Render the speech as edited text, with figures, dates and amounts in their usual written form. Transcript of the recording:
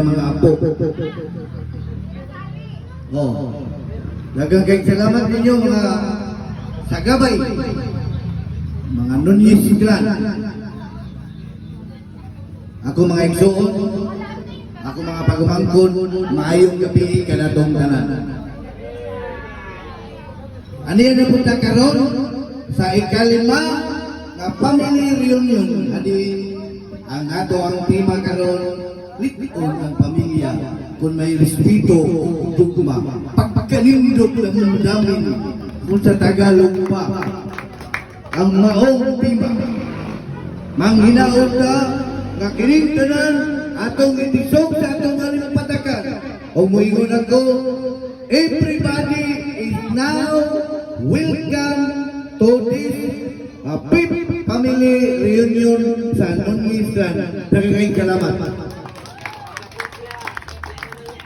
mga apo. Oh. Daghang kay salamat ninyo mga sagabay. Mga Nunez clan. Ako mga igsoon, ako mga pagumangkon, maayong gabi kanatong tanan. Ano yan na punta karon sa ikalima nga family reunion. Adi ang ato ang tema karon, likon ang pamilya kung may respeto o dugma. Pagpakalindot lang ng damin kung sa Tagalog pa. Ang maong tema. Manghinaon ka nga kining tanan atong itisog sa atong aling patakan. O muingon ako, everybody is now welcome to this fifth family reunion sa Nunez clan. Daghang salamat.